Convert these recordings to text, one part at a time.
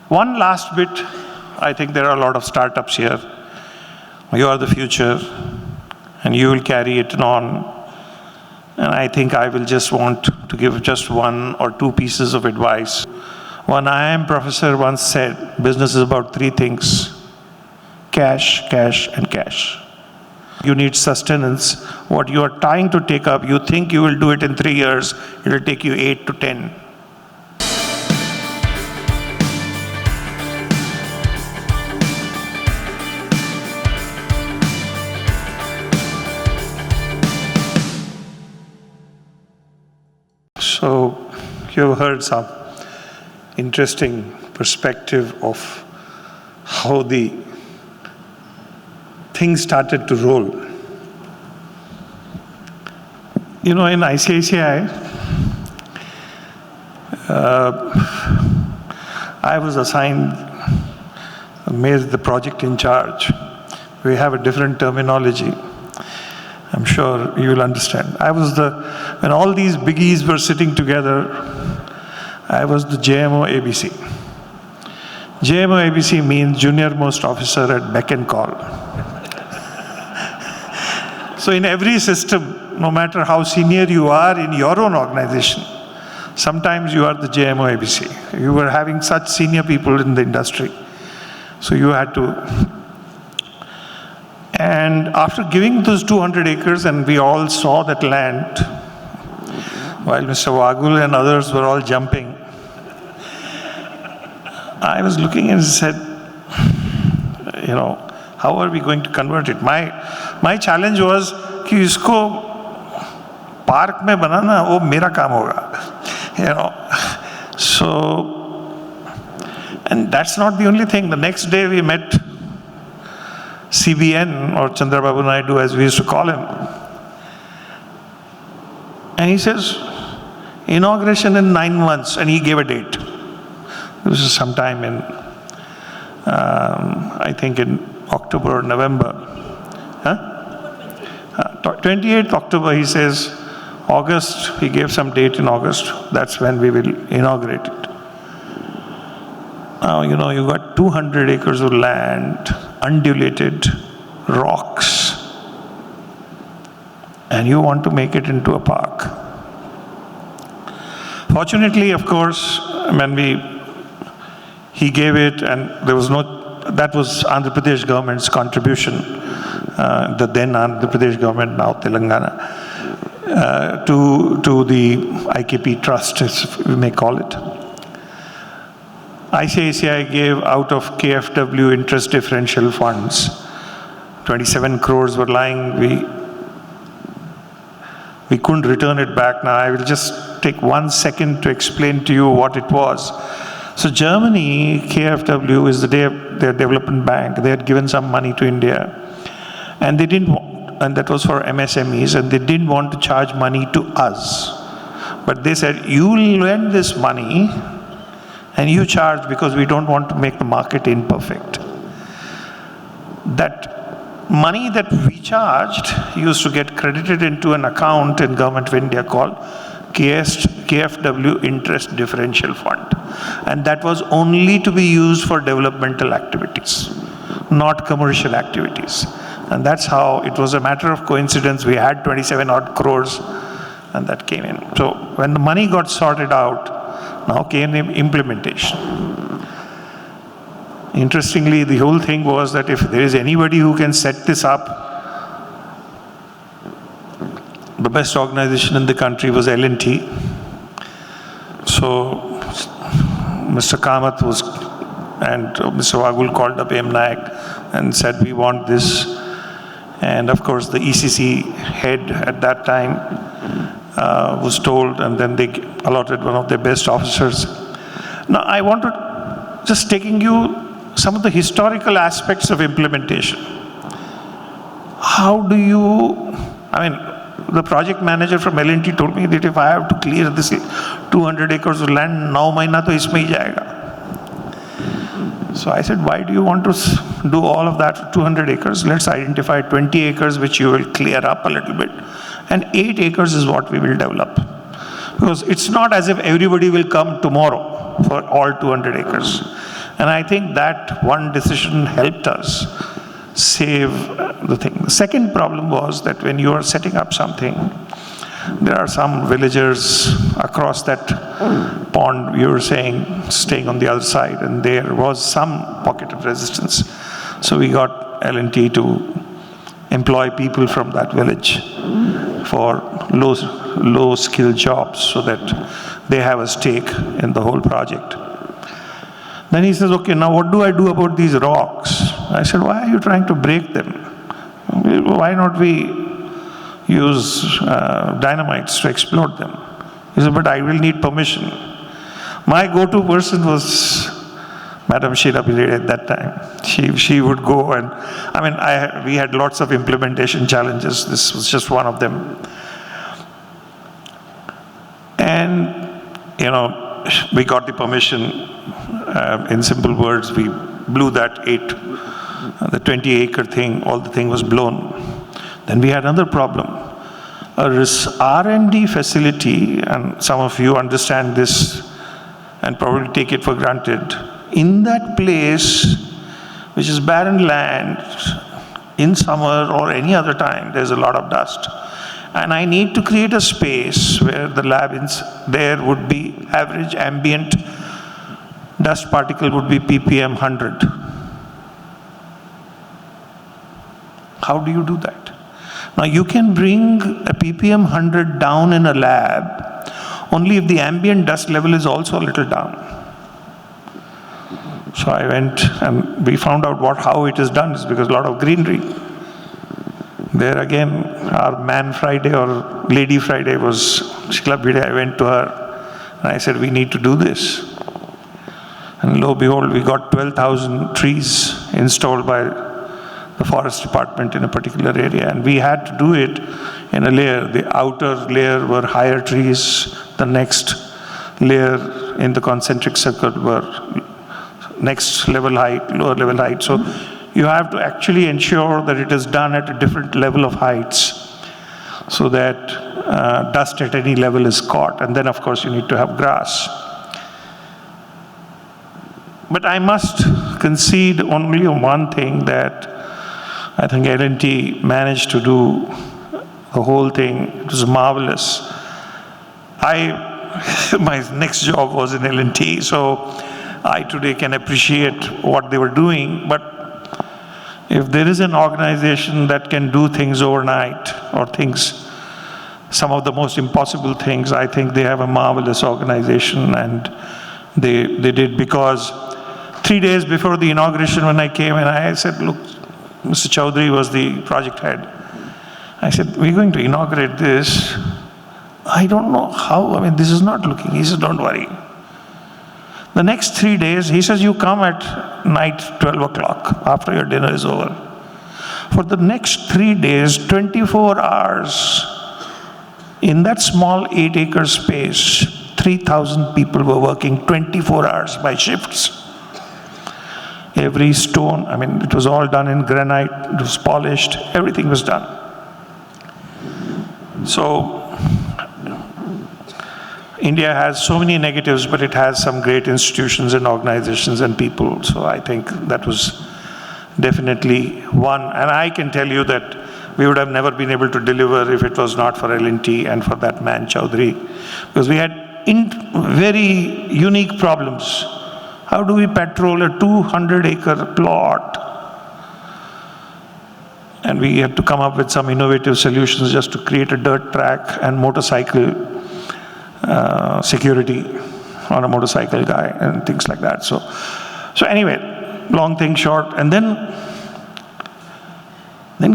One last bit, I think there are a lot of startups here. You are the future, and you will carry it on. And I think I will just want to give just one or two pieces of advice. One IIM professor once said, business is about three things: cash, cash, and cash. You need sustenance. What you are trying to take up, you think you will do it in 3 years, it will take you 8 to 10. So you've heard some interesting perspective of how the things started to roll. You know, in ICICI, I was assigned, made the project in charge. We have a different terminology. I'm sure you will understand. I was when all these biggies were sitting together, I was the JMO ABC. JMO ABC means junior most officer at beck and call. So in every system, no matter how senior you are in your own organization, sometimes you are the JMO ABC. You were having such senior people in the industry. So you had to. And after giving those 200 acres, and we all saw that land, while Mr. Wagul and others were all jumping, I was looking and said, you know, how are we going to convert it? My challenge was कि इसको park में बनाना वो मेरा काम होगा, you know. So, and that's not the only thing. The next day we met CBN, or Chandrababu Naidu as we used to call him. And he says, inauguration in 9 months, and he gave a date. This is sometime in, I think in October or November. 28th October, he says. August, he gave some date in August. That's when we will inaugurate it. Now, you know, you got 200 acres of land, undulated rocks, and you want to make it into a park. Fortunately, of course, when he gave it, and there was that was Andhra Pradesh government's contribution, the then Andhra Pradesh government, now Telangana, to the IKP trust, as we may call it. ICICI gave out of KFW interest differential funds. 27 crores were lying. We couldn't return it back. Now I will just take 1 second to explain to you what it was. So Germany, KFW is their development bank. They had given some money to India, and they didn't want, and that was for MSMEs, and they didn't want to charge money to us. But they said, you lend this money and you charge, because we don't want to make the market imperfect. That money that we charged used to get credited into an account in Government of India called KFW Interest Differential Fund. And that was only to be used for developmental activities, not commercial activities. And that's how it was a matter of coincidence. We had 27 odd crores, and that came in. So when the money got sorted out, now came the implementation. Interestingly, the whole thing was that if there is anybody who can set this up, the best organization in the country was L&T. So Mr. Kamath and Mr. Wagul called up M. Nayak and said, we want this. And of course, the ECC head at that time was told, and then they allotted one of their best officers. Now, I want to just taking you some of the historical aspects of implementation. How do you, I mean, the project manager from L&T told me that if I have to clear this 200 acres of land, 9 mahina to isme hi jayega. So I said, why do you want to do all of that for 200 acres? Let's identify 20 acres which you will clear up a little bit. And 8 acres is what we will develop. Because it's not as if everybody will come tomorrow for all 200 acres. And I think that one decision helped us save the thing. The second problem was that when you are setting up something, there are some villagers across that pond, you were saying, staying on the other side, and there was some pocket of resistance. So we got L&T to employ people from that village for low skill jobs so that they have a stake in the whole project. Then he says, okay, now what do I do about these rocks? I said, why are you trying to break them? Why not we use dynamites to explode them? He said, but I will need permission. My go-to person was Madam Sheila Pirade at that time. She would go and, we had lots of implementation challenges. This was just one of them. And, we got the permission. In simple words, we blew that the 20-acre thing, all the thing was blown. Then we had another problem. A R&D facility, and some of you understand this and probably take it for granted, in that place, which is barren land, in summer or any other time, there's a lot of dust. And I need to create a space where the lab there would be average ambient dust particle would be ppm 100. How do you do that? Now you can bring a ppm 100 down in a lab only if the ambient dust level is also a little down. So I went and we found out how it is done is because a lot of greenery. There again, our Man Friday or Lady Friday was Sheila Pirade. I went to her and I said, we need to do this. And lo and behold, we got 12,000 trees installed by the forest department in a particular area. And we had to do it in a layer. The outer layer were higher trees. The next layer in the concentric circle were next level height, lower level height. So you have to actually ensure that it is done at a different level of heights so that dust at any level is caught. And then, of course, you need to have grass. But I must concede only on one thing, that I think L&T managed to do the whole thing. It was marvelous. My next job was in L&T, so I today can appreciate what they were doing. But if there is an organization that can do things overnight, or some of the most impossible things, I think they have a marvelous organization, and they did, because 3 days before the inauguration when I came and I said, look, Mr. Chaudhary was the project head. I said, we're going to inaugurate this. I don't know how, this is not looking. He says, don't worry. The next 3 days, he says, you come at night, 12 o'clock, after your dinner is over. For the next 3 days, 24 hours, in that small 8-acre space, 3,000 people were working 24 hours by shifts. Every stone, it was all done in granite, it was polished, everything was done. So, India has so many negatives, but it has some great institutions and organizations and people. So I think that was definitely one. And I can tell you that we would have never been able to deliver if it was not for L&T and for that man Chaudhary. Because we had very unique problems. How do we patrol a 200-acre plot? And we had to come up with some innovative solutions just to create a dirt track and motorcycle security on a motorcycle guy and things like that. So anyway, long thing short, and then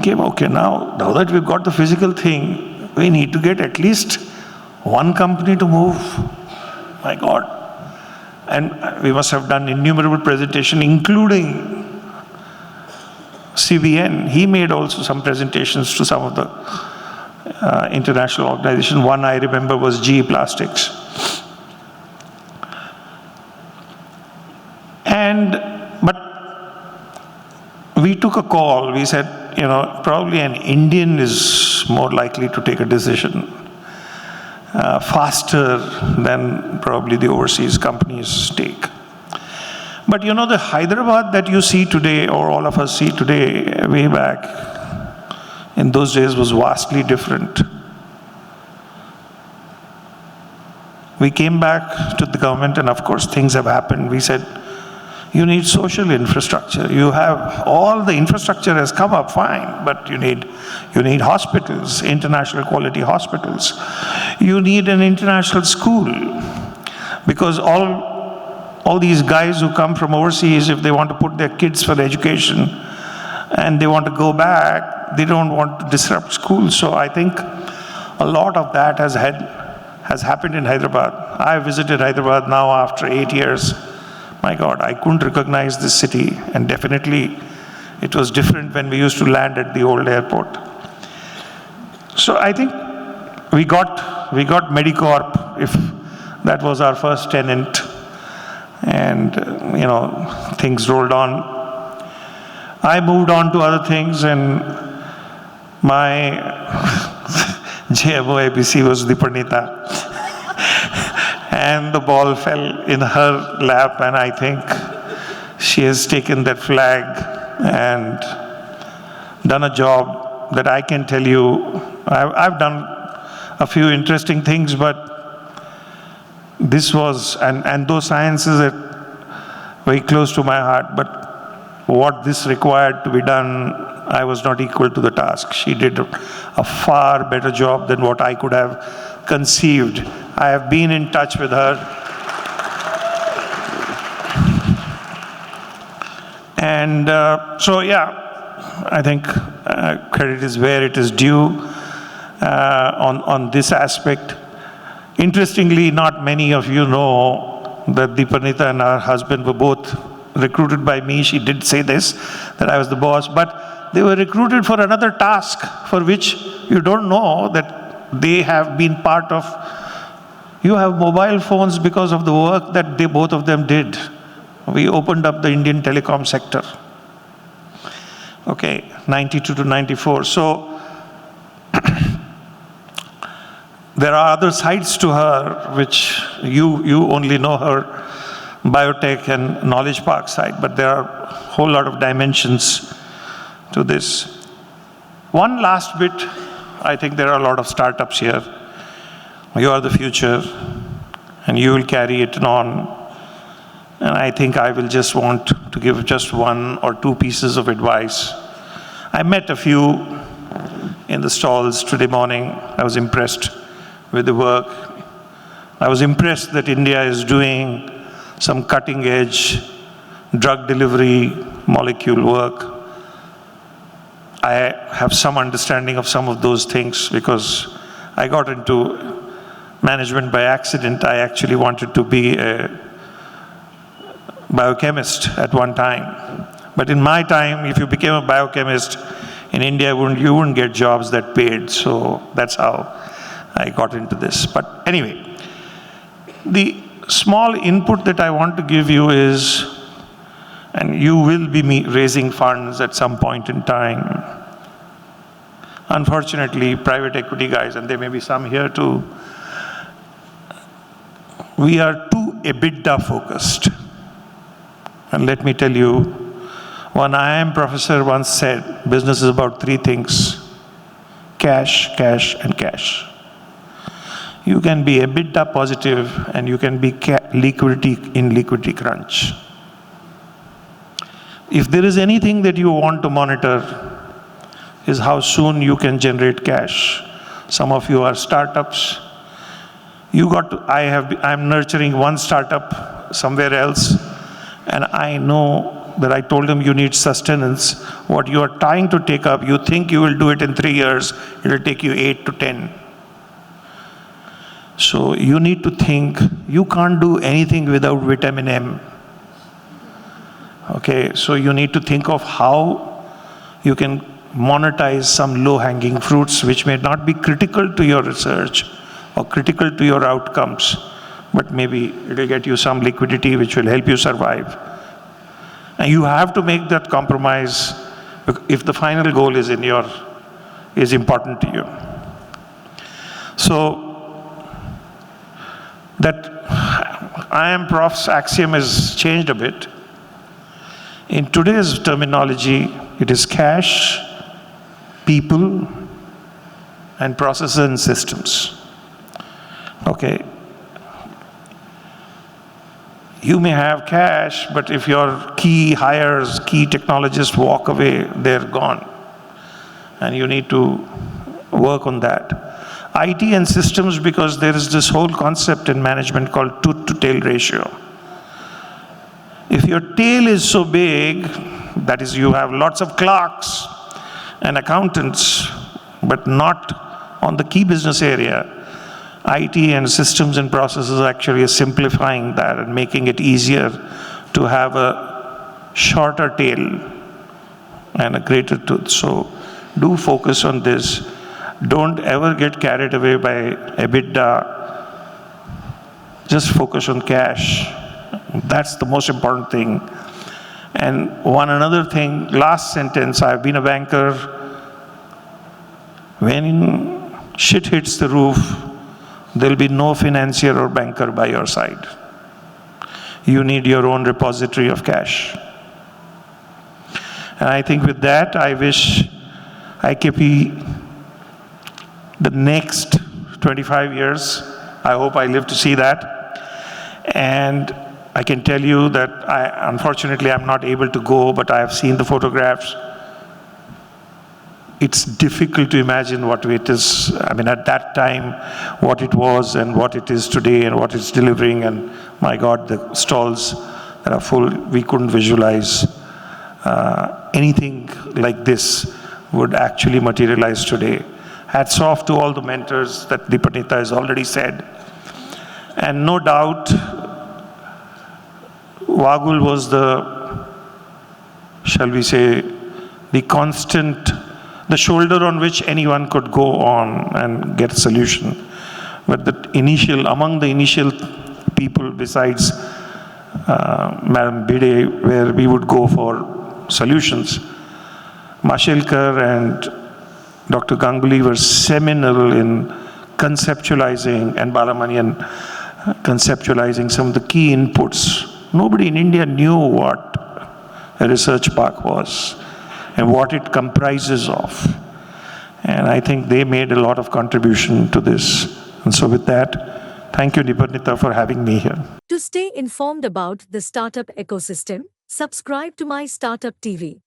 came, okay, now that we've got the physical thing, we need to get at least one company to move. My God. And we must have done innumerable presentations, including CBN. He made also some presentations to some of the international organizations. One I remember was GE Plastics. But we took a call. We said, probably an Indian is more likely to take a decision faster than probably the overseas companies take. But you know, the Hyderabad that you see today, or all of us see today, way back, in those days was vastly different. We came back to the government, and of course things have happened. We said, you need social infrastructure. You have, all the infrastructure has come up fine, but you need hospitals, international quality hospitals. You need an international school, because all these guys who come from overseas, if they want to put their kids for education and they want to go back, they don't want to disrupt schools. So I think a lot of that has happened in Hyderabad. I visited Hyderabad now after 8 years. My God, I couldn't recognize this city, and definitely it was different when we used to land at the old airport. So I think we got Medicorp, if that was our first tenant, and you know, things rolled on. I moved on to other things, and my JMO ABC was Dipanita. And the ball fell in her lap, and I think she has taken that flag and done a job that I can tell you. I've done a few interesting things, but this was, and those sciences are very close to my heart, but what this required to be done, I was not equal to the task. She did a far better job than what I could have conceived. I have been in touch with her. And so, yeah, I think credit is where it is due on this aspect. Interestingly, not many of you know that Dipanita and her husband were both recruited by me. She did say this, that I was the boss, but they were recruited for another task for which you don't know that they have been part of. You have mobile phones because of the work that both of them did. We opened up the Indian telecom sector. Okay, 92 to 94. So there are other sides to her, which you only know her biotech and knowledge park side, but there are a whole lot of dimensions to this. One last bit, I think there are a lot of startups here. You are the future, and you will carry it on. And I think I will just want to give just one or two pieces of advice. I met a few in the stalls today morning. I was impressed with the work. I was impressed that India is doing some cutting edge drug delivery molecule work. I have some understanding of some of those things because I got into management by accident. I actually wanted to be a biochemist at one time. But in my time, if you became a biochemist in India, you wouldn't get jobs that paid. So that's how I got into this. But anyway, the small input that I want to give you is, and you will be raising funds at some point in time. Unfortunately, private equity guys, and there may be some here too, we are too EBITDA focused. And let me tell you, one IIM professor once said, business is about three things: cash, cash, and cash. You can be EBITDA positive and you can be liquidity crunch. If there is anything that you want to monitor, is how soon you can generate cash. Some of you are startups. I'm nurturing one startup somewhere else, and I know that I told them you need sustenance. What you are trying to take up, you think you will do it in 3 years, it will take you 8 to 10. So you need to think, you can't do anything without vitamin M. Okay, so you need to think of how you can monetize some low-hanging fruits which may not be critical to your research or critical to your outcomes, but maybe it will get you some liquidity which will help you survive. And you have to make that compromise if the final goal is important to you. So that IIM Prof's axiom has changed a bit. In today's terminology, it is cash, people, and processes and systems. Okay. You may have cash, but if your key hires, key technologists walk away, they're gone. And you need to work on that. IT and systems, because there is this whole concept in management called tooth to tail ratio. If your tail is so big, that is, you have lots of clerks and accountants, but not on the key business area, IT and systems and processes actually are simplifying that and making it easier to have a shorter tail and a greater tooth. So do focus on this. Don't ever get carried away by EBITDA. Just focus on cash. That's the most important thing. And one another thing, last sentence, I've been a banker. When shit hits the roof, there'll be no financier or banker by your side. You need your own repository of cash. And I think with that, I wish IKP the next 25 years. I hope I live to see that. And I can tell you that unfortunately, I'm not able to go, but I have seen the photographs. It's difficult to imagine what it is, I mean, at that time, what it was and what it is today and what it's delivering. And my God, the stalls that are full, we couldn't visualize anything like this would actually materialize today. Hats off to all the mentors that Dipanita has already said. And no doubt, Vagul was the, shall we say, the constant, the shoulder on which anyone could go on and get a solution. But the initial, among the initial people besides Madam Bide, where we would go for solutions, Mashelkar and Dr. Ganguly were seminal in conceptualizing, and Balamanian conceptualizing some of the key inputs. Nobody in India knew what a research park was and what it comprises of. And I think they made a lot of contribution to this. And so with that, thank you, Niparnita, for having me here. To stay informed about the startup ecosystem, subscribe to My Startup TV.